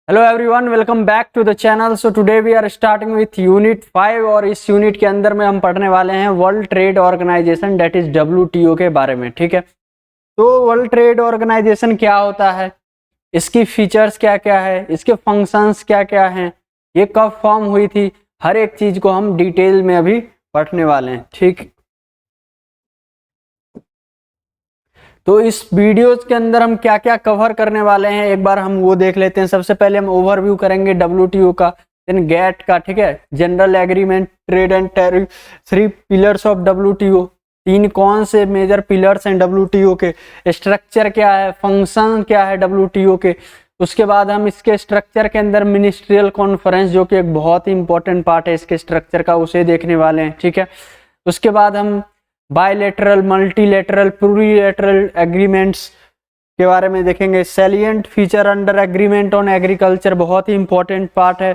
Hello everyone, welcome back to the channel. So today we are starting with unit 5 और इस unit के अंदर में हम पढ़ने वाले हैं world trade organization that is WTO के बारे में। ठीक है, तो वर्ल्ड ट्रेड ऑर्गेनाइजेशन क्या होता है, इसकी फीचर्स क्या क्या है, इसके फंक्शंस क्या क्या हैं, ये कब फॉर्म हुई थी, हर एक चीज को हम डिटेल में अभी पढ़ने वाले हैं। ठीक, तो इस वीडियोस के अंदर हम क्या क्या कवर करने वाले हैं एक बार हम वो देख लेते हैं। सबसे पहले हम ओवरव्यू करेंगे WTO का, देन गेट का, ठीक है, general agreement, trade and tariff, 3 pillars of WTO, 3 कौन से मेजर पिलर्स हैं WTO के, स्ट्रक्चर क्या है, फंक्शन क्या है WTO के। उसके बाद हम इसके स्ट्रक्चर के अंदर मिनिस्ट्रियल कॉन्फ्रेंस, जो कि एक बहुत ही इंपॉर्टेंट पार्ट है इसके स्ट्रक्चर का, उसे देखने वाले हैं। ठीक है, उसके बाद हम बायलैटरल, मल्टीलैटरल, प्लूरिलैटरल एग्रीमेंट्स के बारे में देखेंगे। Salient feature under agreement on agriculture, बहुत ही इंपॉर्टेंट पार्ट है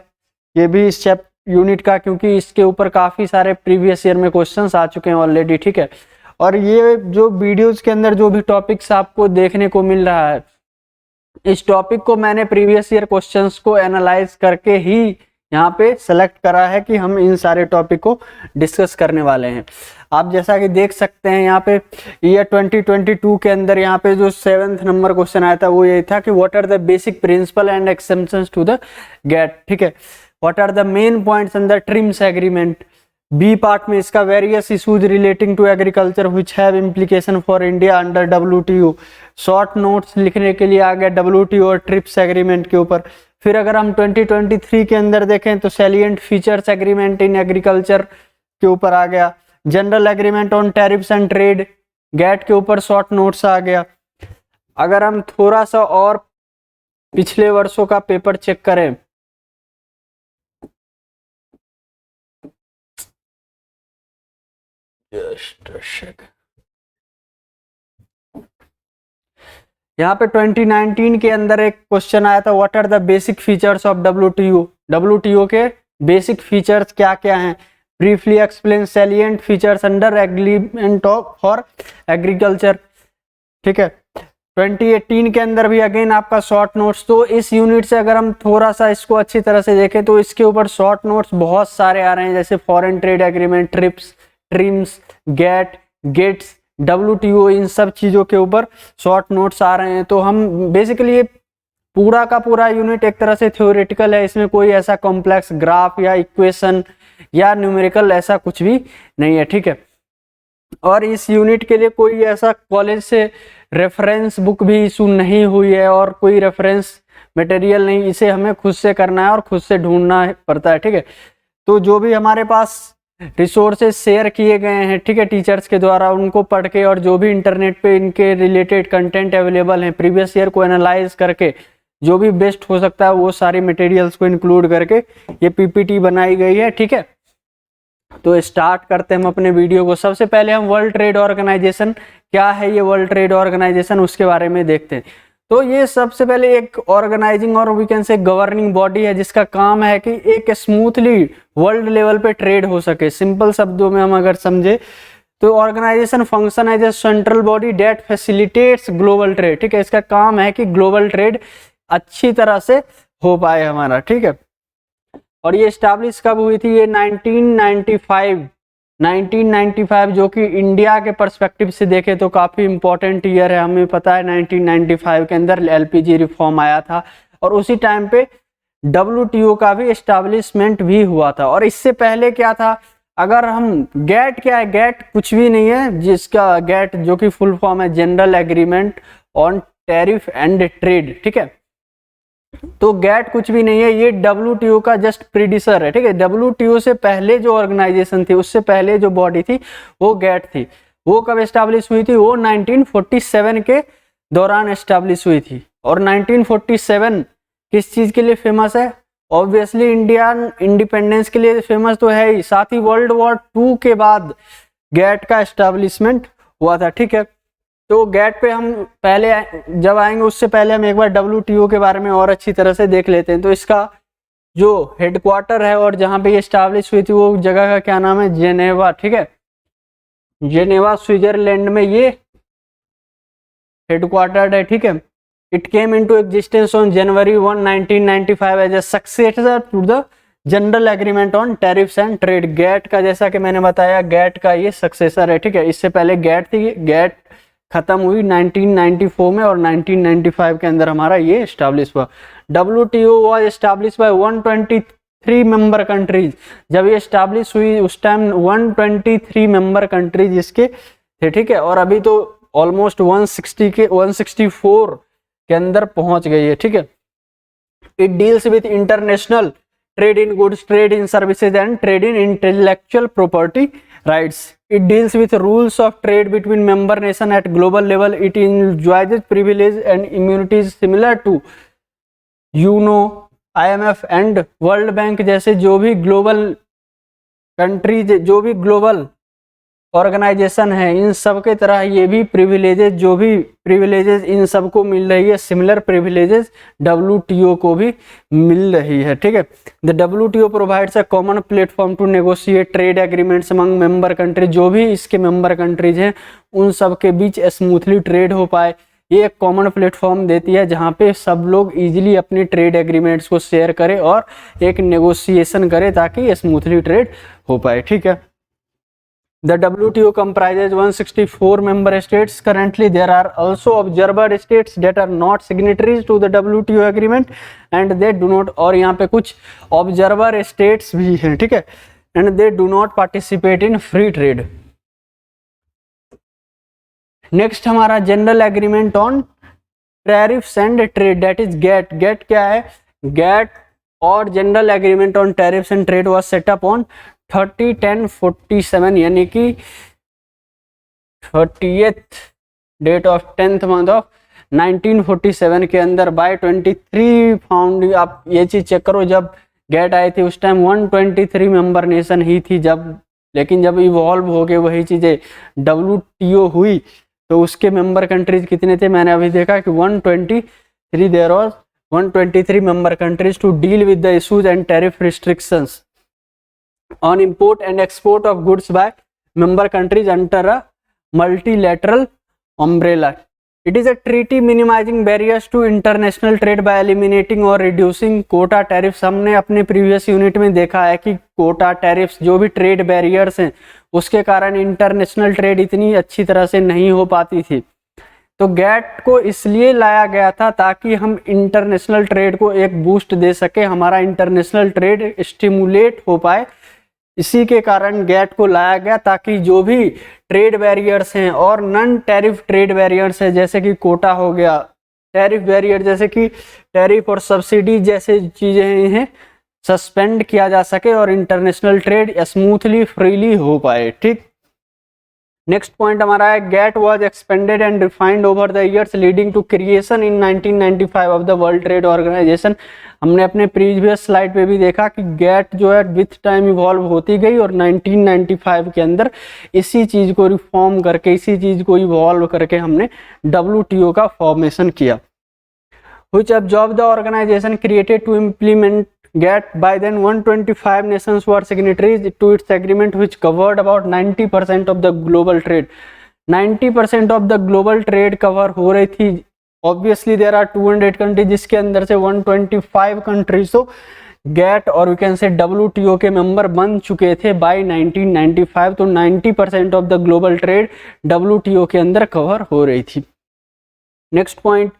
ये भी इस यूनिट का, क्योंकि इसके ऊपर काफी सारे प्रीवियस ईयर में क्वेश्चंस आ चुके हैं ऑलरेडी। ठीक है, और ये जो वीडियोस के अंदर जो भी टॉपिक्स आपको देखने को मिल रहा है, इस टॉपिक को मैंने प्रीवियस ईयर क्वेश्चंस को एनालाइज करके ही यहाँ पे सेलेक्ट करा है कि हम इन सारे टॉपिक को डिस्कस करने वाले हैं। आप जैसा कि देख सकते हैं यहाँ पे ईयर 2022 के अंदर यहाँ पे जो 7th नंबर क्वेश्चन आया था वो ये था कि what are the basic principle and exceptions to the GATT. ठीक है, what are the main points in the TRIMS agreement. B part में इसका various issues relating to agriculture which have implication for India under WTO। Short notes लिखने के लिए आ गया WTO और trips agreement के ऊपर। फिर अगर हम 2023 के अंदर देखें तो salient features agreement in agriculture के ऊपर आ गया। General agreement on tariffs and trade, GATT के ऊपर शॉर्ट नोट्स आ गया। अगर हम थोड़ा सा और पिछले वर्षों का पेपर चेक करें, यहाँ पे 2019 के अंदर एक क्वेश्चन आया था, what are the basic features of WTO। WTO के बेसिक फीचर्स क्या क्या हैं, briefly explain salient features under agreement of for agriculture. ठीक है, 2018 के अंदर भी अगेन आपका शॉर्ट नोट्स। तो इस यूनिट से अगर हम थोड़ा सा इसको अच्छी तरह से देखें तो इसके ऊपर शॉर्ट नोट्स बहुत सारे आ रहे हैं, जैसे foreign trade agreement, TRIPS, TRIMS, GATT, GATS, WTO, इन सब चीजों के ऊपर शॉर्ट नोट्स आ रहे हैं। तो हम बेसिकली ये पूरा का पूरा यूनिट एक तरह से थ्योरेटिकल है, इसमें कोई ऐसा कॉम्प्लेक्स ग्राफ या इक्वेशन या न्यूमेरिकल ऐसा कुछ भी नहीं है। ठीक है, और इस यूनिट के लिए कोई ऐसा कॉलेज से रेफरेंस बुक भी इशू नहीं हुई है और कोई रेफरेंस मटेरियल नहीं, इसे हमें खुद से करना है और खुद से ढूंढना पड़ता है। ठीक है, तो जो भी हमारे पास रिसोर्सेज शेयर किए गए हैं, ठीक है, टीचर्स के द्वारा, उनको पढ़ के और जो भी इंटरनेट पे इनके रिलेटेड कंटेंट अवेलेबल हैं प्रीवियस ईयर को एनालाइज करके जो भी बेस्ट हो सकता है वो सारे मटेरियल्स को इंक्लूड करके ये PPT बनाई गई है। ठीक है, तो स्टार्ट करते हैं हम अपने वीडियो को। सबसे पहले हम वर्ल्ड ट्रेड ऑर्गेनाइजेशन क्या है, ये वर्ल्ड ट्रेड ऑर्गेनाइजेशन, उसके बारे में देखते हैं। तो ये सबसे पहले एक ऑर्गेनाइजिंग और we can say governing body है, जिसका काम है कि एक स्मूथली वर्ल्ड लेवल पे ट्रेड हो सके। सिंपल शब्दों में हम अगर समझे तो organization function as a central body that facilitates global trade. ठीक है, इसका काम है कि ग्लोबल ट्रेड अच्छी तरह से हो पाए हमारा। ठीक है, और ये स्टैब्लिश कब हुई थी, ये 1995 जो कि इंडिया के पर्सपेक्टिव से देखे तो काफी इंपॉर्टेंट ईयर है। हमें पता है 1995 के अंदर LPG रिफॉर्म आया था और उसी टाइम पे WTO का भी एस्टैब्लिशमेंट भी हुआ था। और इससे पहले क्या था, अगर हम गेट क्या है, गेट कुछ भी नहीं है, जिसका गेट जो कि फुल फॉर्म है general agreement on tariff and trade. ठीक है, तो गेट कुछ भी नहीं है, ये WTO का जस्ट प्रीडिसर है। ठीक है, WTO से पहले जो ऑर्गेनाइजेशन थी, उससे पहले जो बॉडी थी वो गेट थी। वो कब एस्टैब्लिश हुई थी, वो 1947 के दौरान एस्टैब्लिश हुई थी। और 1947 किस चीज के लिए फेमस है, ऑब्वियसली इंडियन इंडिपेंडेंस के लिए फेमस तो है ही, साथ ही वर्ल्ड वॉर 2 के बाद गेट का एस्टैब्लिशमेंट हुआ था। ठीक है, तो गेट पे हम पहले जब आएंगे उससे पहले हम एक बार WTO के बारे में और अच्छी तरह से देख लेते हैं। तो इसका जो हेडक्वार्टर है और जहां पे ये एस्टैब्लिश हुई थी वो जगह का क्या नाम है, जेनेवा। ठीक है, जेनेवा स्विट्जरलैंड में ये हेडक्वार्टर्ड है। ठीक है, It came into existence on January 1, 1995 as a successor to the general agreement on tariffs and trade. GATT का जैसा कि मैंने बताया गैट का ये सक्सेसर है, ठीक है। इससे पहले गैट थी, गैट खत्म हुई 1994 में और 1995 के अंदर हमारा ये एस्टैब्लिश हुआ। WTO was establish bye 123 member countries. जब ये एस्टैब्लिश हुई उस टाइम 123 मेंबर कंट्रीज इसके थे, ठीक है। और अभी तो ऑलमोस्ट 164 के अंदर पहुंच गई है, ठीक है। It deals with international trade in goods, trade in services and trade in intellectual property rights. It deals with rules of trade between member nation at global level. It enjoys privileges and immunities similar to UNO, IMF and World Bank जैसे जो भी global countries, जो भी global organisation है, इन सब के तरह ये भी प्रिविलेजेस, जो भी प्रिविलेजेस इन सबको मिल रही है, सिमिलर प्रिविलेजेस WTO को भी मिल रही है, ठीक है। The WTO provides a common platform to negotiate trade agreements among member countries. जो भी इसके मेंबर कंट्रीज हैं उन सब के बीच स्मूथली ट्रेड हो पाए, ये एक कॉमन प्लेटफॉर्म देती है जहाँ पे सब लोग इजीली अपने ट्रेड एग्रीमेंट्स को शेयर करें और एक नेगोशिएशन करें ताकि स्मूथली ट्रेड हो पाए, ठीक है। The WTO comprises 164 member states. Currently, there are also observer states that are not signatories to the WTO agreement, and they do not, और यहाँ पे कुछ observer states भी हैं, ठीक है, and they do not participate in free trade. Next हमारा General Agreement on Tariffs and Trade, that is GATT. GATT क्या है? GATT और General Agreement on Tariffs and Trade was set up on 30/10/47 यानी कि 30th date of 10th month of 1947 के अंदर bye 23 found. आप ये चीज चेक करो, जब गैट आई थी उस टाइम 123 मेंबर नेशन ही थी, जब लेकिन जब इवॉल्व हो गए वही चीजें WTO हुई तो उसके मेंबर कंट्रीज कितने थे? मैंने अभी देखा कि 123, there was 123 member countries to deal with the issues and tariff restrictions on import and export of goods by member countries under a multilateral umbrella. It is a treaty minimizing barriers to international trade by eliminating or reducing quota tariffs. हमने अपने previous unit में देखा है कि quota tariffs जो भी trade barriers हैं उसके कारण इंटरनेशनल ट्रेड इतनी अच्छी तरह से नहीं हो पाती थी। तो गैट को इसलिए लाया गया था ताकि हम इंटरनेशनल ट्रेड को एक बूस्ट दे सके, हमारा इंटरनेशनल ट्रेड स्टिमुलेट हो पाए। इसी के कारण गैट को लाया गया ताकि जो भी ट्रेड बैरियर्स हैं और नॉन टैरिफ ट्रेड बैरियर्स हैं, जैसे कि कोटा हो गया, टैरिफ बैरियर जैसे कि टैरिफ और सब्सिडी जैसे चीजें हैं, सस्पेंड किया जा सके और इंटरनेशनल ट्रेड स्मूथली फ्रीली हो पाए, ठीक। नेक्स्ट पॉइंट हमारा है GATT was expanded and refined over the years leading to creation in 1995 of the world trade organization. हमने अपने प्रीवियस स्लाइड पे भी देखा कि गैट जो है विथ टाइम इवॉल्व होती गई और 1995 के अंदर इसी चीज को रिफॉर्म करके, इसी चीज को इवॉल्व करके हमने WTO का फॉर्मेशन किया। Which observe the organization created to implement GATT. By then 125 nations were signatories to its agreement which covered about 90% of the global trade. 90% of the global trade cover हो रही थी। Obviously there are 200 countries जिसके अंदर से 125 countries तो GATT और we can से WTO के मेंबर बन चुके थे बाय 1995। तो 90% of the global trade WTO के अंदर कवर हो रही थी। Next point,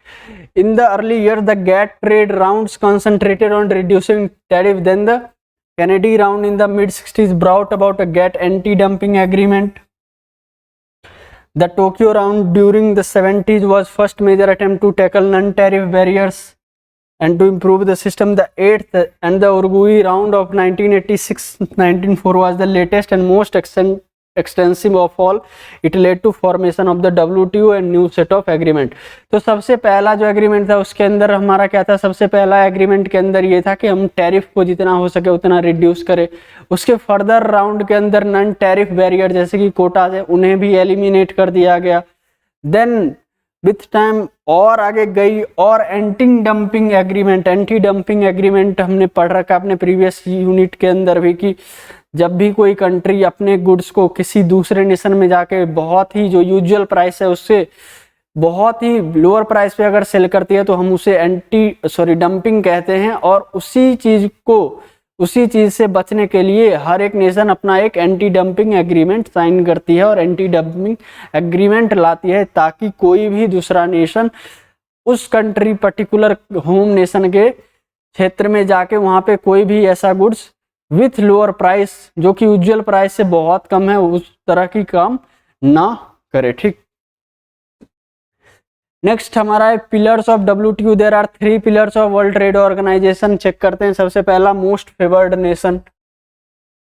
in the early years, the GATT trade rounds concentrated on reducing tariff. Then the Kennedy round in the mid-60s brought about a GATT anti-dumping agreement. The Tokyo round during the 70s was first major attempt to tackle non-tariff barriers and to improve the system. The 8th and the Uruguay round of 1986-1994 was the latest and most extensive of all. It led to formation of the WTO and new set of agreement. तो सबसे पहला जो agreement था उसके अंदर हमारा क्या था? सबसे पहला एग्रीमेंट के अंदर ये था कि हम टैरिफ को जितना हो सके उतना रिड्यूस करें। उसके फर्दर राउंड के अंदर नॉन टैरिफ बैरियर जैसे कि कोटा है उन्हें भी एलिमिनेट कर दिया गया। देन विथ टाइम और आगे गई और एंटी डंपिंग एग्रीमेंट हमने पढ़ रखा अपने प्रीवियस यूनिट के अंदर भी कि जब भी कोई कंट्री अपने गुड्स को किसी दूसरे नेशन में जाके बहुत ही जो यूजुअल प्राइस है उससे बहुत ही लोअर प्राइस पे अगर सेल करती है तो हम उसे डंपिंग कहते हैं। और उसी चीज से बचने के लिए हर एक नेशन अपना एक एंटी डंपिंग एग्रीमेंट साइन करती है और एंटी डंपिंग एग्रीमेंट लाती है, ताकि कोई भी दूसरा नेशन उस कंट्री पर्टिकुलर होम नेशन के क्षेत्र में जाके वहां पे कोई भी ऐसा गुड्स विथ लोअर प्राइस, जो कि यूजुअल प्राइस से बहुत कम है, उस तरह की काम ना करे। ठीक, नेक्स्ट हमारा है pillars of WTO। There are 3 pillars of world trade organization. Check करते हैं। सबसे पहला मोस्ट फेवर्ड नेशन।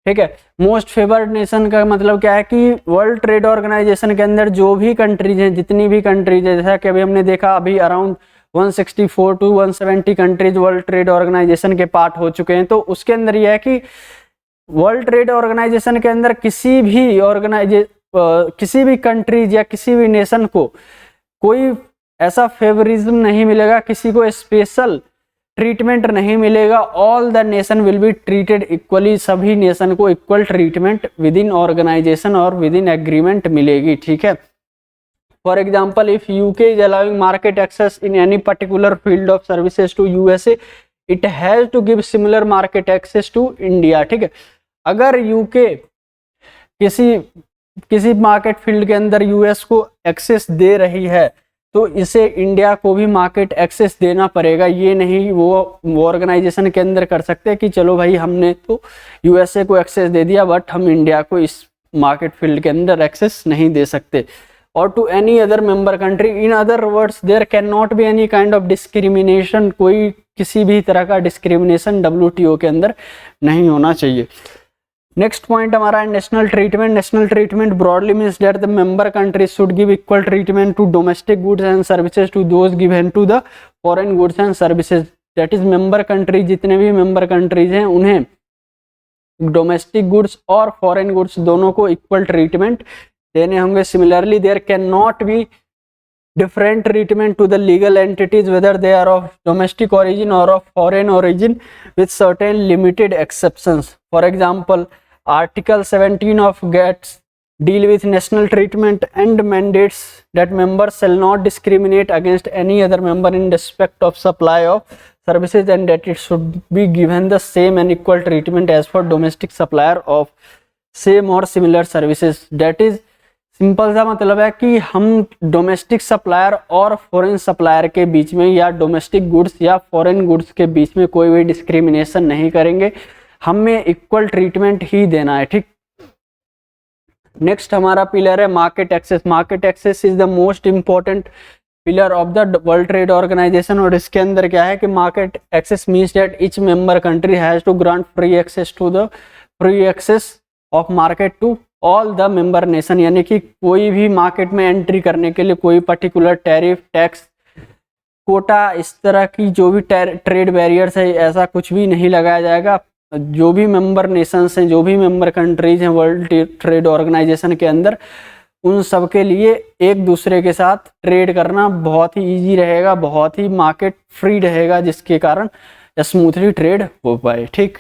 ठीक है, मोस्ट फेवर्ड नेशन का मतलब क्या है कि वर्ल्ड ट्रेड ऑर्गेनाइजेशन के अंदर जो भी कंट्रीज हैं, जितनी भी कंट्रीज है, जैसा कि अभी हमने देखा, अभी around 164 to 170 countries world trade organization के पार्ट हो चुके हैं। तो उसके अंदर यह है कि वर्ल्ड ट्रेड ऑर्गेनाइजेशन के अंदर किसी भी कंट्रीज या किसी भी नेशन को कोई ऐसा फेवरिज्म नहीं मिलेगा, किसी को स्पेशल ट्रीटमेंट नहीं मिलेगा। All the nation will be treated equally. सभी नेशन को equal treatment within organization और विद इन एग्रीमेंट मिलेगी। ठीक है, for example, if UK is allowing market access in any particular field of services to USA, it has to give similar market access to India. ठीक है, अगर UK किसी market field के अंदर US को एक्सेस दे रही है तो इसे इंडिया को भी मार्केट एक्सेस देना पड़ेगा। ये नहीं वो ऑर्गेनाइजेशन के अंदर कर सकते कि चलो भाई हमने तो यूएसए को एक्सेस दे दिया बट हम इंडिया को इस मार्केट फील्ड के अंदर एक्सेस नहीं दे सकते। और to any other member country, in other words there can not be any kind of discrimination. कोई किसी भी तरह का डिस्क्रिमिनेशन WTO के अंदर नहीं होना चाहिए। नेक्स्ट पॉइंट हमारा है national treatment. National treatment broadly means that the member countries should give equal treatment to domestic goods and services to those given to the foreign goods and services. That is member countries, जितने भी member countries हैं उन्हें domestic goods और foreign goods दोनों को equal treatment देने होंगे। Similarly there can not be different treatment to the legal entities whether they are of domestic origin or of foreign origin with certain limited exceptions. For example, Article 17 of GATS deal with national treatment and mandates that members shall not discriminate against any other member in respect of supply of services and that it should be given the same and equal treatment as for domestic supplier of same or similar services. That is simple सा मतलब है कि हम domestic supplier और foreign supplier के बीच में या domestic goods या फॉरेन गुड्स के बीच में कोई भी डिस्क्रिमिनेशन नहीं करेंगे, हमें इक्वल ट्रीटमेंट ही देना है। ठीक, नेक्स्ट हमारा पिलर है market access. Market access is the most important pillar of the world trade organization. और इसके अंदर क्या है कि market access means that each member country has to grant free access of market to all the member nation. यानी कि कोई भी मार्केट में एंट्री करने के लिए कोई पर्टिकुलर टैरिफ, टैक्स, कोटा, इस तरह की जो भी ट्रेड बैरियर्स है, ऐसा कुछ भी नहीं लगाया जाएगा। जो भी मेंबर नेशंस हैं, जो भी मेंबर कंट्रीज हैं वर्ल्ड ट्रेड ऑर्गेनाइजेशन के अंदर, उन सब के लिए एक दूसरे के साथ ट्रेड करना बहुत ही ईजी रहेगा, बहुत ही मार्केट फ्री रहेगा, जिसके कारण स्मूथली ट्रेड हो पाए। ठीक,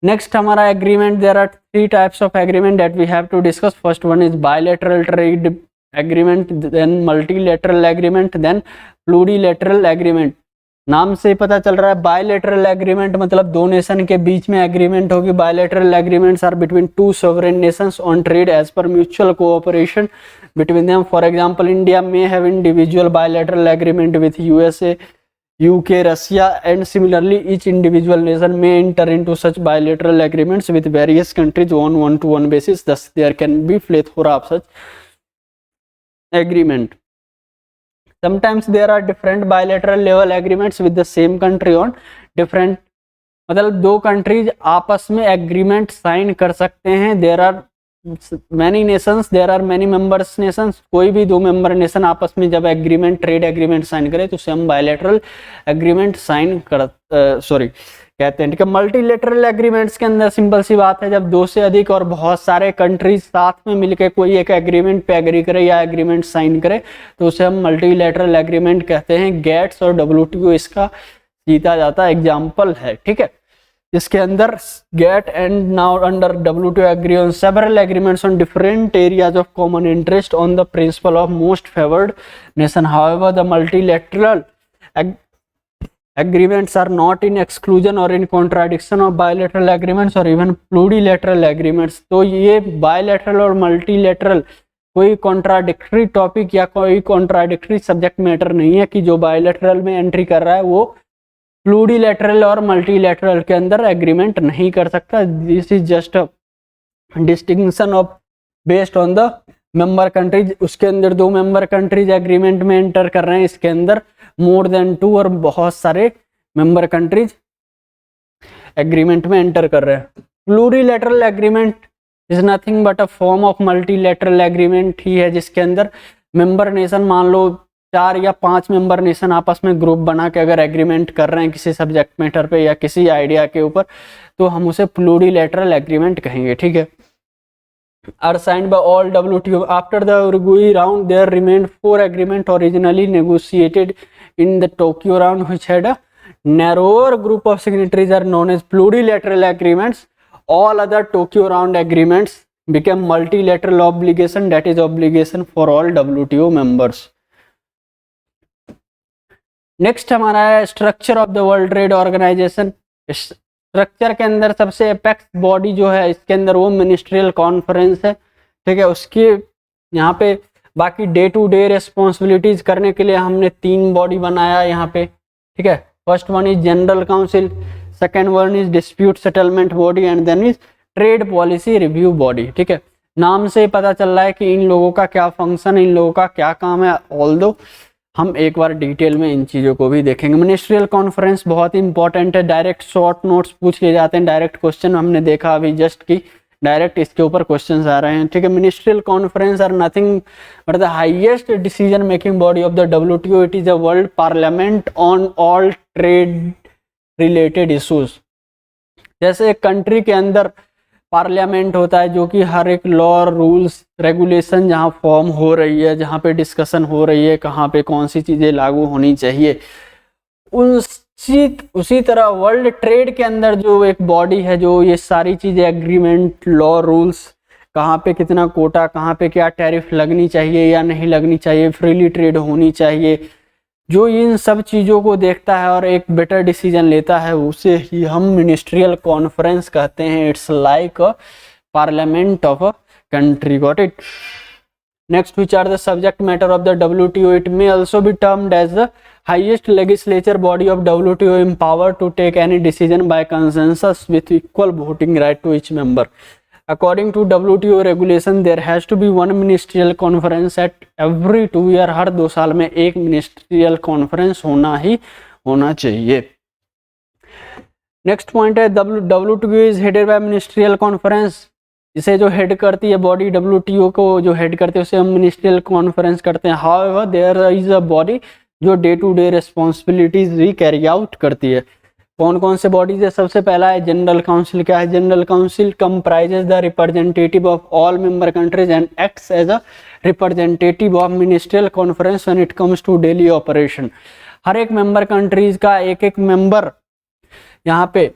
नेक्स्ट हमारा agreement. There are 3 types of agreement that we have to discuss. First one is bilateral trade agreement, then multilateral agreement, then plurilateral agreement. नाम से पता चल रहा है बायलैटरल एग्रीमेंट मतलब दो नेशन के बीच में एग्रीमेंट होगी। Bilateral agreements are between 2 sovereign nations on trade as per mutual cooperation between them. For example, India may have individual bilateral agreement with USA, UK, Russia, and similarly each individual nation may enter into such bilateral agreements with various countries on one-to-one basis. Thus, there can be plethora of such agreement. Sometimes there are different bilateral level agreements with the same country on different, मतलब दो countries आपस में agreement sign कर सकते हैं। There are many nations, there are many members nations. कोई भी 2 member nation आपस में जब एग्रीमेंट, ट्रेड एग्रीमेंट साइन करे तो उसे हम बायलैटरल एग्रीमेंट साइन कहते हैं। ठीक है, मल्टीलैटरल एग्रीमेंट्स के अंदर सिंपल सी बात है, जब 2 से अधिक और बहुत सारे कंट्रीज साथ में मिलकर कोई एक एग्रीमेंट पे एग्री करे या एग्रीमेंट साइन करे तो उसे हम मल्टीलैटरल एग्रीमेंट कहते हैं। गैट्स और WTO इसका जीता जाता एग्जाम्पल है। ठीक है, इसके अंदर GATT and now under WTO agree on several agreements on different areas of common interest on the principle of most favoured nation. However the multilateral agreements are not in exclusion or in contradiction of bilateral agreements or even plurilateral agreements. तो ये bilateral और multilateral कोई contradictory topic या कोई contradictory subject matter नहीं है कि जो बायलैटरल में एंट्री कर रहा है वो प्लूरिलैटरल और मल्टीलैटरल के अंदर एग्रीमेंट नहीं कर सकता. This is just a distinction of based on the member countries. उसके अंदर 2 मेंबर कंट्रीज एग्रीमेंट में एंटर कर रहे हैं, इसके अंदर मोर देन 2 और बहुत सारे मेंबर कंट्रीज एग्रीमेंट में एंटर कर रहे हैं. Plurilateral agreement is nothing but a form of multilateral agreement ही है, जिसके अंदर मेंबर नेशन मान लो 4 या 5 मेंबर नेशन आपस में ग्रुप बना के अगर एग्रीमेंट कर रहे हैं किसी सब्जेक्ट मैटर पे या किसी आइडिया के ऊपर, तो हम उसे प्लूरिलैटरल एग्रीमेंट कहेंगे. ठीक है. are signed by all WTO. After the Uruguay round, there remained 4 agreements originally negotiated in the Tokyo round, which had a narrower group of signatories are known as plurilateral agreements. All other Tokyo round agreements became multilateral obligation, that is obligation for all WTO members. Next हमारा है structure of the world trade organization. Structure के अंदर सबसे apex body जो है इसके अंदर वो मिनिस्ट्रियल कॉन्फ्रेंस है. ठीक है. उसकी यहाँ पे बाकी डे टू डे रिस्पॉन्सिबिलिटीज करने के लिए हमने 3 बॉडी बनाया यहाँ पे. ठीक है. First one is general council, second one is dispute settlement body and then is trade policy review body. ठीक है. नाम से पता चल रहा है कि इन लोगों का क्या फंक्शन है, इन लोगों का क्या काम है. ऑल्दो हम एक बार डिटेल में इन चीज़ों को भी देखेंगे. मिनिस्ट्रियल कॉन्फ्रेंस बहुत इंपॉर्टेंट है. डायरेक्ट शॉर्ट नोट्स पूछ लिए जाते हैं, डायरेक्ट क्वेश्चन हमने देखा अभी जस्ट कि डायरेक्ट इसके ऊपर क्वेश्चंस आ रहे हैं. ठीक है. Ministerial conference are nothing but the highest decision making body of the WTO. It is a world parliament on all trade related issues. जैसे एक कंट्री के अंदर पार्लियामेंट होता है जो कि हर एक लॉ रूल्स रेगुलेशन जहाँ फॉर्म हो रही है, जहाँ पे डिस्कशन हो रही है, कहाँ पे कौन सी चीज़ें लागू होनी चाहिए, उसी तरह वर्ल्ड ट्रेड के अंदर जो एक बॉडी है जो ये सारी चीज़ें एग्रीमेंट, लॉ, रूल्स, कहाँ पे कितना कोटा, कहाँ पे क्या टैरिफ लगनी चाहिए या नहीं लगनी चाहिए, फ्रीली ट्रेड होनी चाहिए, जो इन सब चीज़ों को देखता है और एक बेटर डिसीजन लेता है, उसे ही हम मिनिस्ट्रियल कॉन्फ्रेंस कहते हैं. It's like a parliament of a country. Got it? Next, which are the subject matter of the WTO? It may also be termed as the highest legislature body of WTO, empowered to take any decision by consensus with equal voting right to each member. According to WTO regulation, there has to be one ministerial conference at every 2 years. हर 2 साल में एक ministerial conference होना ही होना चाहिए. Next point है WTO is headed by ministerial conference. इसे जो head करती है बॉडी WTO को जो हेड करते हैं उसे हम मिनिस्ट्रियल कॉन्फ्रेंस करते हैं. However there is a body जो डे टू डे रिस्पॉन्सिबिलिटीज भी कैरी आउट करती है. कौन कौन से बॉडीज है? सबसे पहला है जनरल काउंसिल. क्या है general council? Comprises the representative of all member countries and acts as a representative of ministerial conference when it comes to daily operation. हर एक मेंबर कंट्रीज का एक मेंबर यहाँ पे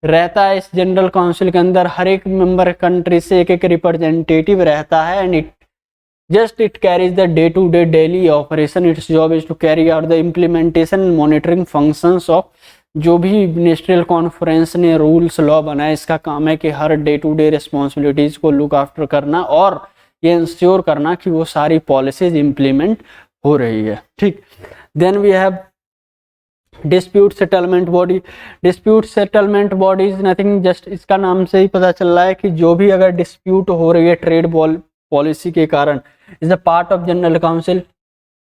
रहता है. इस जनरल काउंसिल के अंदर हर एक मेंबर कंट्री से एक रिप्रेजेंटेटिव रहता है and it carries the day to day daily operation. Its job is to carry out the implementation monitoring functions of जो भी मिनिस्ट्रियल कॉन्फ्रेंस ने रूल्स लॉ बनाए. इसका काम है कि हर डे टू डे रिस्पॉन्सिबिलिटीज को लुक आफ्टर करना और ये इंश्योर करना कि वो सारी पॉलिसीज इम्प्लीमेंट हो रही है. ठीक. Then we have dispute settlement body. Dispute settlement body is nothing just इसका नाम से ही पता चल रहा है कि जो भी अगर डिस्प्यूट हो रही है ट्रेड पॉलिसी के कारण is a part of general council.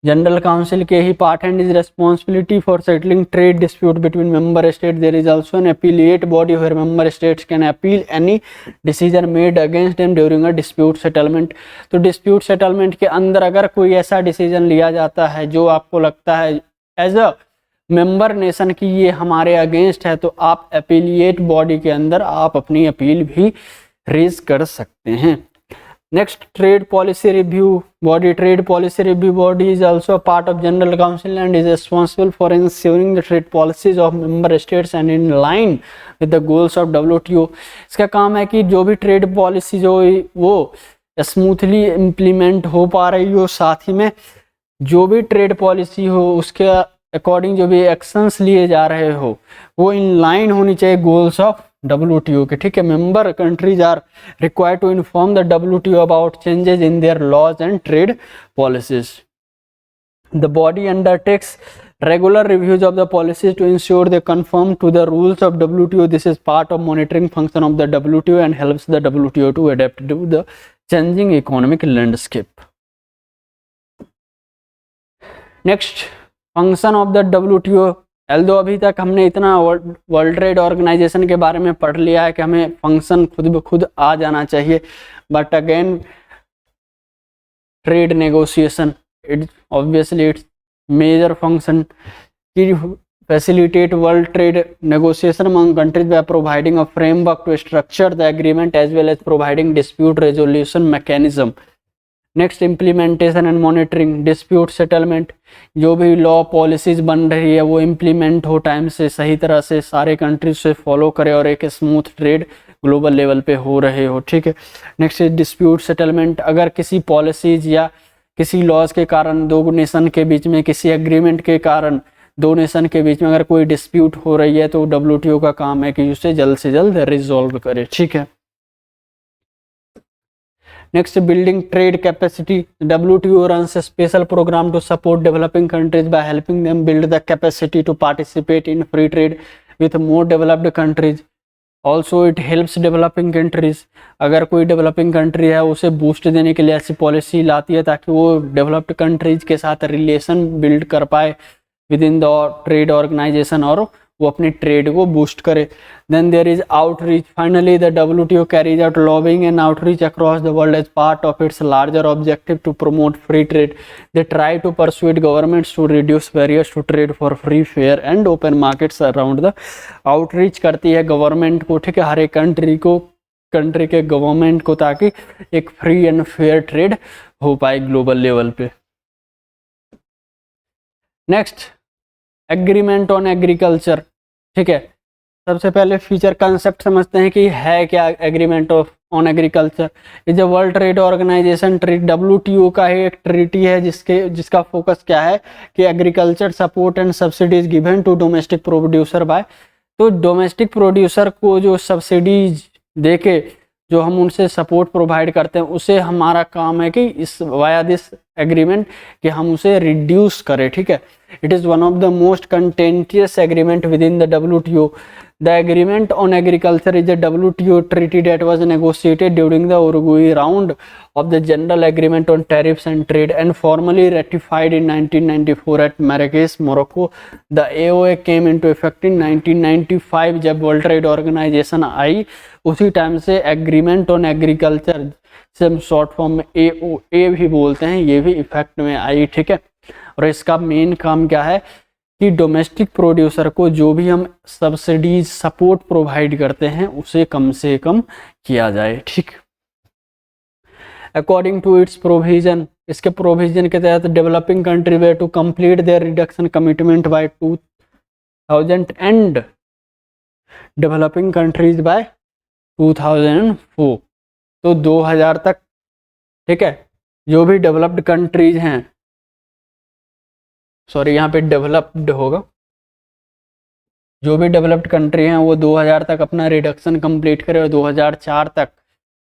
General council के ही part and is responsibility for settling trade dispute between member state. There is also an appellate body where member states can appeal any decision made against them during a dispute settlement. तो dispute settlement के अंदर अगर कोई ऐसा decision लिया जाता है जो आपको लगता है एज अ मेंबर नेशन की ये हमारे अगेंस्ट है, तो आप अपीलिएट बॉडी के अंदर आप अपनी अपील भी रेज कर सकते हैं. Next, trade policy review body. Trade policy review body is also a part of General Council and is responsible for ensuring the trade policies of member states and in line with the goals of WTO. इसका काम है कि जो भी trade policy जो वो smoothly implement हो पा रही हो, साथ ही में जो भी ट्रेड पॉलिसी हो उसके अकॉर्डिंग जो भी एक्शंस लिए जा रहे हो वो इन लाइन होनी चाहिए गोल्स ऑफ WTO के, ठीक है। Member countries are required to inform the WTO about changes in their laws and trade policies. The body undertakes regular reviews of the policies to ensure they conform to the rules of WTO. This is part of monitoring function of the WTO and helps the WTO to adapt to the changing economic landscape. Next, function of the WTO. although अभी तक हमने इतना world trade organization के बारे में पढ़ लिया है कि हमें फंक्शन खुद ब खुद आ जाना चाहिए, but again trade negotiation it obviously its major function की facilitate world trade negotiation among countries by providing a framework to structure the agreement as well as providing dispute resolution mechanism. Next, implementation and monitoring. dispute settlement. जो भी law policies बन रही है वो implement हो time से, सही तरह से सारे कंट्रीज से फॉलो करे और एक स्मूथ ट्रेड ग्लोबल लेवल पे हो रहे हो, ठीक है। Next is dispute settlement. अगर किसी पॉलिसीज या किसी लॉज के कारण दो नेशन के बीच में, किसी एग्रीमेंट के कारण दो नेशन के बीच में अगर कोई डिस्प्यूट हो रही है तो WTO का काम है कि उसे जल्द से जल्द रिजॉल्व करे, ठीक है। Next, building trade capacity. WTO runs a special program to support developing countries by helping them build the capacity to participate in free trade with more developed countries. Also it helps developing countries. अगर कोई developing country है उसे boost देने के लिए ऐसी policy लाती है ताकि वो डेवलप्ड कंट्रीज के साथ रिलेशन बिल्ड कर पाए within the trade organization और वो अपनी ट्रेड को बूस्ट करे। Then there is outreach. Finally the WTO carries out lobbying and outreach across the world as part of its larger objective to promote free trade. They try to persuade governments to reduce barriers to trade for free fair and open markets around the. Outreach करती है government को, ठीक है, हर एक country के government को, ताकि एक फ्री एंड फेयर ट्रेड हो पाए ग्लोबल लेवल पे। नेक्स्ट, एग्रीमेंट ऑन एग्रीकल्चर, ठीक है। सबसे पहले फीचर कंसेप्ट समझते हैं कि है क्या agreement on agriculture. Is a world trade organization trade. WTO का ही एक ट्रीटी है जिसका फोकस क्या है कि agriculture support and subsidies given to domestic producer by. तो डोमेस्टिक प्रोड्यूसर को जो सब्सिडीज देके जो हम उनसे सपोर्ट प्रोवाइड करते हैं उसे हमारा काम है कि इस वाया दिस एग्रीमेंट कि हम उसे रिड्यूस करें, ठीक है। It is one of the most contentious agreement within the WTO. The agreement on agriculture is a WTO treaty that was negotiated during the Uruguay round of the General Agreement on Tariffs and Trade and formally ratified in 1994 at Marrakech, Morocco. The AOA came into effect in 1995 जब world trade organisation I, उसी time से agreement on agriculture से हम short form में AOA भी बोलते हैं, ये भी इफेक्ट में आई, ठीक है। और इसका मेन काम क्या है कि डोमेस्टिक प्रोड्यूसर को जो भी हम सब्सिडीज सपोर्ट प्रोवाइड करते हैं उसे कम से कम किया जाए, ठीक। अकॉर्डिंग टू इट्स प्रोविजन, इसके प्रोविजन के तहत developing country were to complete their reduction commitment by 2000 and developing countries by 2004। तो 2000 तक, ठीक है, जो भी डेवलप्ड कंट्रीज हैं, सॉरी यहाँ पे डेवलप्ड होगा, जो भी डेवलप्ड कंट्री हैं वो 2000 तक अपना रिडक्शन कंप्लीट करे और 2004 तक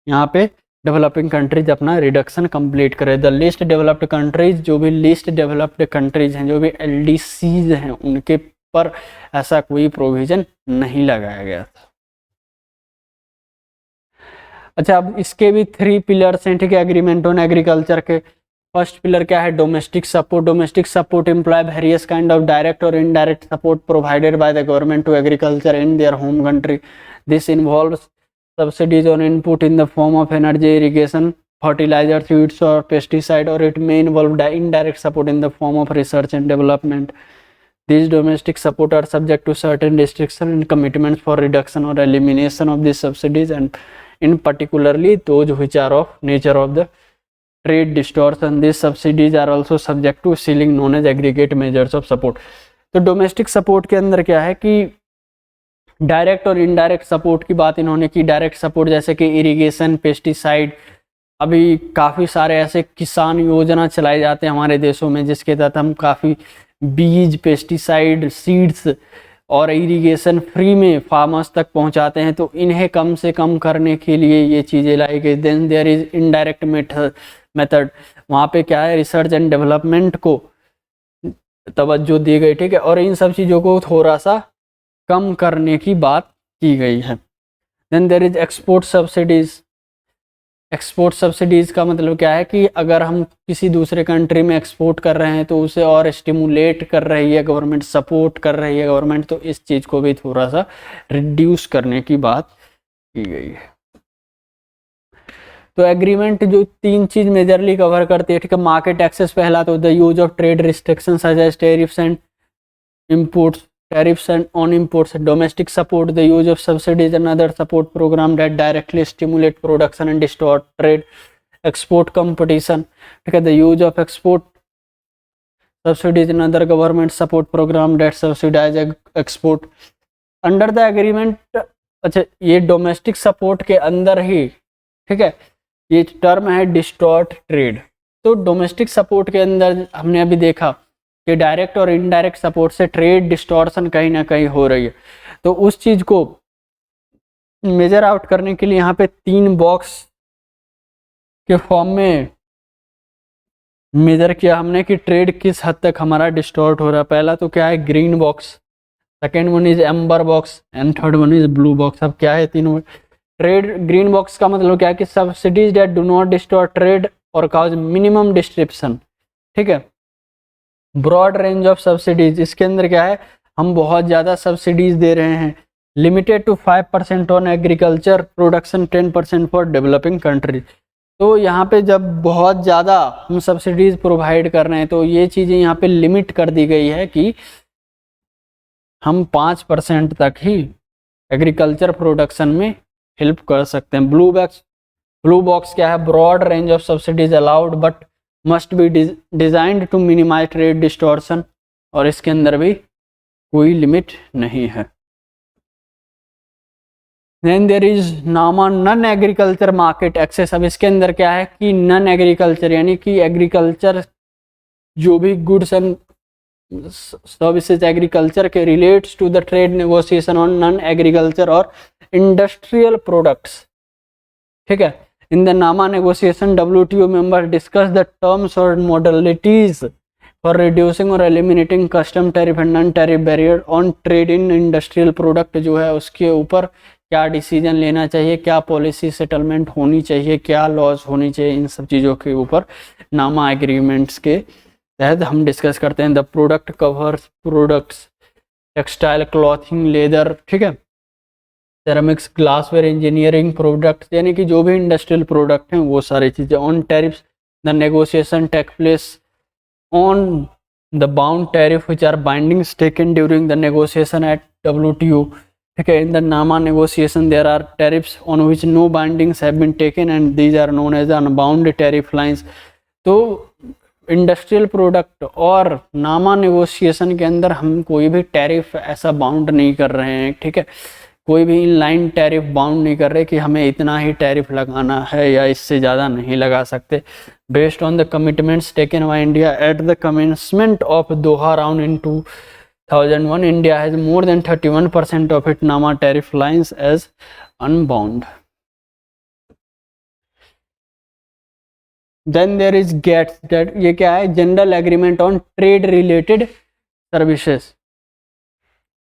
यहाँ पे डेवलपिंग कंट्रीज अपना रिडक्शन कंप्लीट करे। द लीस्ट डेवलप्ड कंट्रीज, जो भी लीस्ट डेवलप्ड कंट्रीज हैं, जो भी LDCs हैं, उनके पर ऐसा कोई प्रोविजन नहीं लगाया गया था। अच्छा, अब इसके भी 3 पिलर्स हैं, ठीक है, एग्रीमेंट ऑन एग्रीकल्चर के। फर्स्ट पिलर क्या है? Domestic support. Domestic support employ various kind of direct और indirect support provided by the government to agriculture in their home country. This involves subsidies on input in the form of energy, irrigation, fertilizer, seeds or pesticide, or it may involve indirect support in the form of research and development. These domestic support are subject to certain restrictions and commitments for reduction or elimination of these subsidies and in particularly those which are of nature of the trade distortion. These subsidies are also subject to ceiling known as aggregate measures of support. तो domestic support के अंदर क्या है कि direct और indirect support की बात इन्होंने की। डायरेक्ट सपोर्ट जैसे कि इरिगेशन, पेस्टिसाइड, अभी काफ़ी सारे ऐसे किसान योजना चलाए जाते हैं हमारे देशों में जिसके तहत हम काफ़ी बीज, पेस्टिसाइड, सीड्स और इरिगेशन फ्री में फार्मर्स तक पहुंचाते हैं, तो इन्हें कम से कम करने के लिए ये चीज़ें लाई गई। Then there is indirect method, वहाँ पे क्या है, रिसर्च एंड डेवलपमेंट को तवज्जो दी गई, ठीक है, और इन सब चीज़ों को थोड़ा सा कम करने की बात की गई है। Then there is export subsidies. Export subsidies का मतलब क्या है कि अगर हम किसी दूसरे कंट्री में एक्सपोर्ट कर रहे हैं तो उसे और स्टिमुलेट कर रही है गवर्नमेंट, सपोर्ट कर रही है गवर्नमेंट, तो इस चीज़ को भी थोड़ा सा रिड्यूस करने की बात की गई है। तो एग्रीमेंट जो 3 चीज़ मेजरली कवर करती है, ठीक है, मार्केट एक्सेस पहला, तो the use of trade restriction such as tariffs and imports, tariffs and on imports, domestic support, the use of subsidies and other support program that directly stimulate production and distort trade, export competition, okay, the use of export subsidies and other government support program that subsidize export under the agreement। अच्छा, ये domestic support के अंदर ही, ठीक है, ये term है distort trade. तो domestic support के अंदर हमने अभी देखा कि डायरेक्ट और इनडायरेक्ट सपोर्ट से ट्रेड डिस्टॉर्शन कहीं ना कहीं हो रही है, तो उस चीज़ को मेजर आउट करने के लिए यहाँ पे 3 बॉक्स के फॉर्म में मेजर किया हमने कि ट्रेड किस हद तक हमारा डिस्टॉर्ट हो रहा है। पहला तो क्या है, green box, second one is amber box and third one is blue box. अब क्या है तीनों ट्रेड? ग्रीन बॉक्स का मतलब क्या है कि subsidies that do not distort trade और काउज मिनिमम डिस्ट्रिप्शन, ठीक है। ब्रॉड रेंज ऑफ सब्सिडीज, इसके अंदर क्या है, हम बहुत ज़्यादा सब्सिडीज दे रहे हैं। Limited to 5% on agriculture production, 10% for developing country. तो यहाँ पे जब बहुत ज़्यादा हम सब्सिडीज प्रोवाइड कर रहे हैं तो ये चीज़ें यहाँ पे लिमिट कर दी गई है कि हम 5% तक ही एग्रीकल्चर प्रोडक्शन में हेल्प कर सकते हैं। ब्लू बॉक्स क्या है, broad range of subsidies allowed but must be designed to minimise trade distortion, और इसके अंदर भी कोई लिमिट नहीं है। Then there is NAMA non agriculture market access. अब इसके अंदर क्या है कि नॉन एग्रीकल्चर यानी कि एग्रीकल्चर जो भी गुड्स एंड सर्विसेज एग्रीकल्चर के relates to the trade negotiation on non agriculture और इंडस्ट्रियल प्रोडक्ट्स, ठीक है। In the NAMA negotiation, WTO members discuss the terms or modalities for reducing or eliminating custom tariff and non-tariff barrier on trade in industrial product। जो है उसके ऊपर क्या decision लेना चाहिए, क्या पॉलिसी सेटलमेंट होनी चाहिए, क्या लॉज होनी चाहिए, इन सब चीज़ों के ऊपर नामा एग्रीमेंट्स के तहत हम डिस्कस करते हैं। The product covers products textile, clothing, leather, ठीक है, सेरामिक्स, ग्लासवेयर, इंजीनियरिंग प्रोडक्ट्स, यानी कि जो भी इंडस्ट्रियल प्रोडक्ट हैं वो सारी चीज़ें। On tariffs, the negotiation take place on the bound tariff which are bindings taken during the negotiation at WTO, ठीक है। In the NAMA negotiation there are tariffs on which no bindings have been taken and these are known as unbound tariff lines. तो industrial product और NAMA negotiation के अंदर हम कोई भी tariff ऐसा बाउंड नहीं कर रहे हैं, ठीक है, कोई भी इनलाइन टैरिफ बाउंड नहीं कर रहे कि हमें इतना ही टैरिफ लगाना है या इससे ज़्यादा नहीं लगा सकते। Based on the commitments taken by India at the commencement of Doha round in 2001, India has more than 31% of it NAMA tariff lines as unbound. Then there is GATS, ये क्या है, general agreement on trade related services.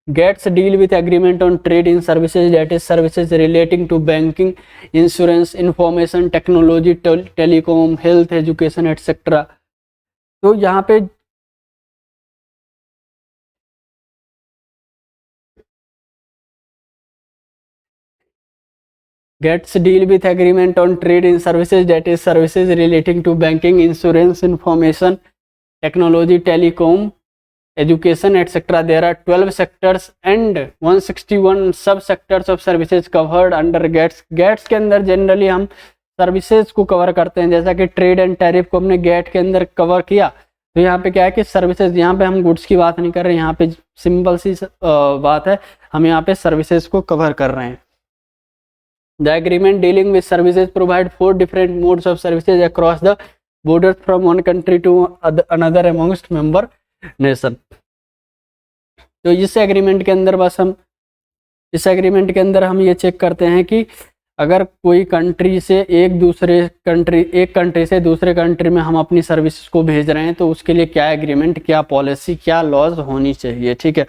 GATS deal with agreement on trade in services, that is services relating to banking, insurance, information technology, telecom, health, education, etc. तो यहाँ पे GATS deal with agreement on trade in services, that is services relating to banking, insurance, information technology, telecom, education, etc. There are 12 sectors and 161 सब sectors of services covered under GATS. GATS के अंदर generally हम services को cover करते हैं, जैसा कि trade and tariff को हमने गेट के अंदर कवर किया। तो यहाँ पे क्या है कि सर्विसेज, यहाँ पे हम गुड्स की बात नहीं कर रहे हैं, यहाँ पे सिंपल सी बात है, हम यहाँ पे सर्विसेज को कवर कर रहे हैं। The agreement dealing with services provide 4 different modes of services across the borders from one country to another amongst member nation. तो इस एग्रीमेंट के अंदर हम ये चेक करते हैं कि अगर कोई कंट्री से एक कंट्री से दूसरे कंट्री में हम अपनी सर्विसेज को भेज रहे हैं तो उसके लिए क्या एग्रीमेंट, क्या पॉलिसी, क्या लॉज होनी चाहिए। ठीक है,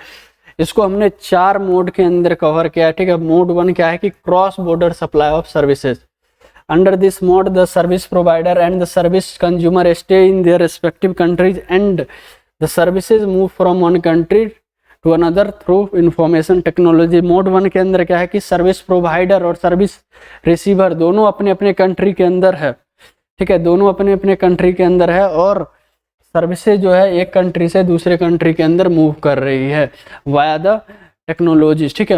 इसको हमने 4 मोड के अंदर कवर किया। ठीक है, मोड 1 क्या है कि cross border supply of services. Under this mode the service provider and the service consumer stay in their respective countries and the services move from one country to another through information technology. Mode 1 के अंदर क्या है कि service provider और service receiver दोनों अपने अपने country के अंदर है। ठीक है, दोनों अपने अपने कंट्री के अंदर है और सर्विसेज जो है एक कंट्री से दूसरे कंट्री के अंदर मूव कर रही है वाया द टेक्नोलॉजीज। ठीक है,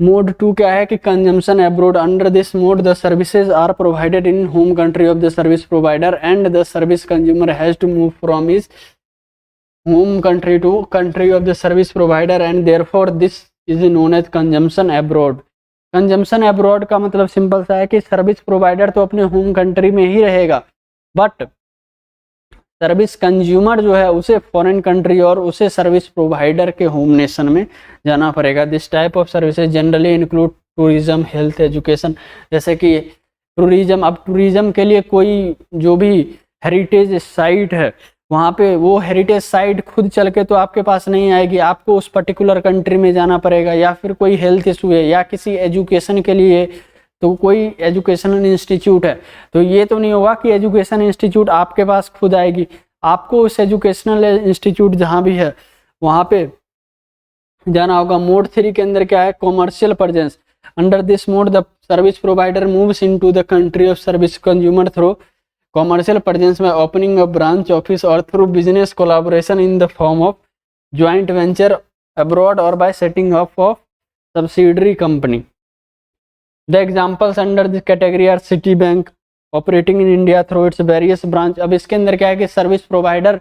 मोड 2 क्या है कि consumption abroad. Under this mode the services are provided in home country of the service provider and the service consumer has to move from his home country to country of the service provider and therefore this is known as consumption abroad। consumption abroad का मतलब simple सा है कि service provider तो अपने home country में ही रहेगा, but service consumer जो है उसे फॉरेन कंट्री और उसे सर्विस प्रोवाइडर के होम नेशन में जाना पड़ेगा। This type of services generally include tourism, health, education. जैसे कि टूरिज्म, अब टूरिज्म के लिए कोई जो भी हेरिटेज साइट है वहाँ पे वो हेरिटेज साइट खुद चल के तो आपके पास नहीं आएगी, आपको उस पर्टिकुलर कंट्री में जाना पड़ेगा। या फिर कोई हेल्थ इशू है या किसी एजुकेशन के लिए, तो कोई एजुकेशनल इंस्टीट्यूट है, तो ये तो नहीं होगा कि एजुकेशन इंस्टीट्यूट आपके पास खुद आएगी, आपको उस एजुकेशनल इंस्टीट्यूट जहाँ भी है वहाँ पे जाना होगा। मोड 3 के अंदर क्या है, commercial presence. Under this mode the service provider moves into the country of service consumer through commercial presence by opening a branch office or through business collaboration in the form of joint venture abroad or by setting up of subsidiary company। The examples under this category are Citibank operating in India through its various branch। अब इसके अंदर क्या है कि service provider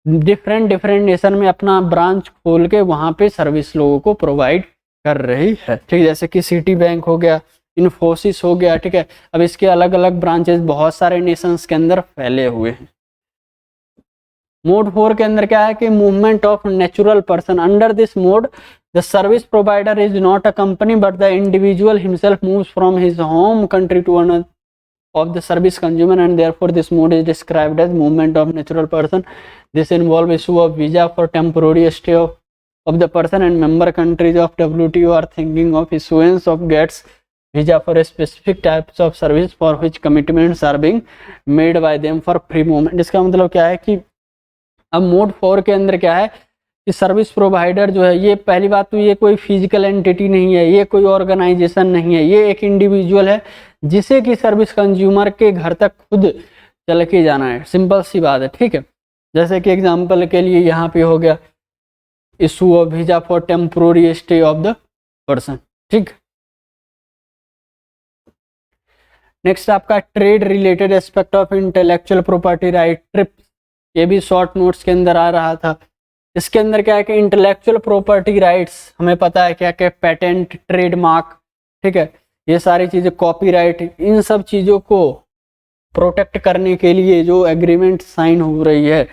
different nation में अपना branch खोल के वहाँ पे सर्विस लोगों को प्रोवाइड कर रही है। ठीक, जैसे कि सिटी बैंक हो गया, इन्फोसिस हो गया। ठीक है, अब इसके अलग अलग ब्रांचेस बहुत सारे नेशंस के अंदर फैले हुए हैं। मोड 4 के अंदर क्या है कि movement of natural person. Under this mode the service provider is not a company but the individual himself moves from his home country to another of the service consumer and therefore this mode is described as movement of natural person। This involve issue of visa for temporary stay of the person and member countries of WTO are thinking of issuance of GATS visa for a specific types of service for which commitments are being made by them for free movement। इसका मतलब क्या है कि अब mode 4 के अंदर क्या है कि सर्विस प्रोवाइडर जो है, ये पहली बात तो ये कोई फिजिकल एंटिटी नहीं है, ये कोई ऑर्गेनाइजेशन नहीं है, ये एक इंडिविजुअल है जिसे कि सर्विस कंज्यूमर के घर तक खुद चल के जाना है। सिंपल सी बात है। ठीक है, जैसे कि एग्जांपल के लिए यहाँ पे हो गया issue of visa for temporary stay of the person. ठीक, नेक्स्ट आपका trade related aspect of intellectual property right, trips. ये भी शॉर्ट नोट्स के अंदर आ रहा था। इसके अंदर क्या है कि इंटेलेक्चुअल प्रॉपर्टी राइट्स हमें पता है क्या क्या, पेटेंट, ट्रेडमार्क, ठीक है, ये सारी चीज़ें, कॉपीराइट, इन सब चीज़ों को प्रोटेक्ट करने के लिए जो एग्रीमेंट साइन हो रही है।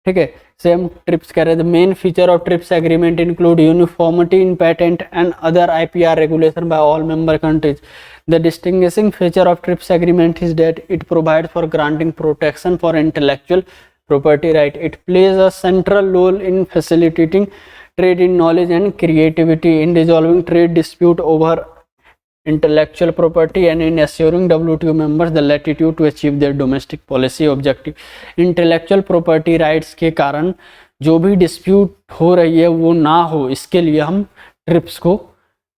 ठीक है, सेम ट्रिप्स कह रहे थे। Main feature of trips agreement include uniformity in patent and other IPR regulation bye all member countries. The distinguishing feature of trips agreement is that it provide for granting protection for intellectual property right। It plays a central role in facilitating trade in knowledge and creativity, in resolving trade dispute over intellectual property and in assuring WTO members the latitude to achieve their domestic policy objective। intellectual property rights के कारण जो भी dispute हो रही है वो ना हो, इसके लिए हम ट्रिप्स को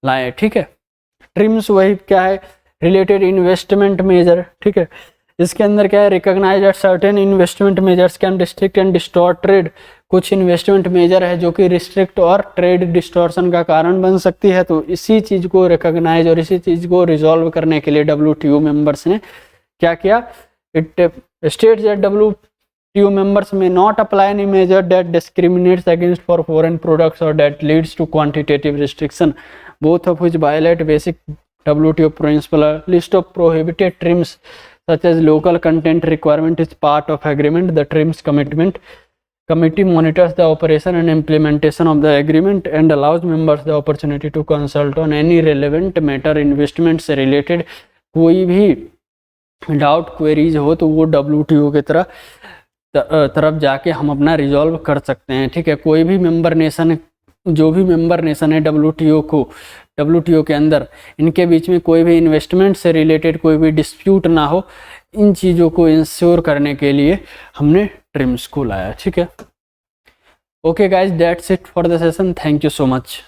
लाए। ठीक है, ट्रिम्स वही क्या है, रिलेटेड इन्वेस्टमेंट मेजर। ठीक है, इसके अंदर क्या है, recognise that certain investment measures can restrict and distort trade कुछ इन्वेस्टमेंट मेजर है जो कि रिस्ट्रिक्ट और ट्रेड डिस्टॉर्शन का कारण बन सकती है। तो इसी चीज़ को रिकॉग्नाइज और इसी चीज़ को रिजॉल्व करने के लिए WTO मेंबर्स ने क्या किया, it states that WTO members may not apply any measure that discriminates against for foreign products or that leads to quantitative restriction, both of which violate basic WTO principle. A list of prohibited trims such as local content requirement is part of agreement. The trims committee monitors the operation and implementation of the agreement and allows members the opportunity to consult on any relevant matter. investment से related कोई भी doubt queries हो तो वो WTO की तरफ जाके हम अपना रिजॉल्व कर सकते हैं, ठीक है। कोई भी मेंबर नेशन, जो भी मेंबर नेशन है WTO के अंदर, इनके बीच में कोई भी इन्वेस्टमेंट से रिलेटेड कोई भी डिस्प्यूट ना हो, इन चीज़ों को इंश्योर करने के लिए हमने ट्रिम्स को लाया, ठीक है। Okay guys, that's it for the session. Thank you so much.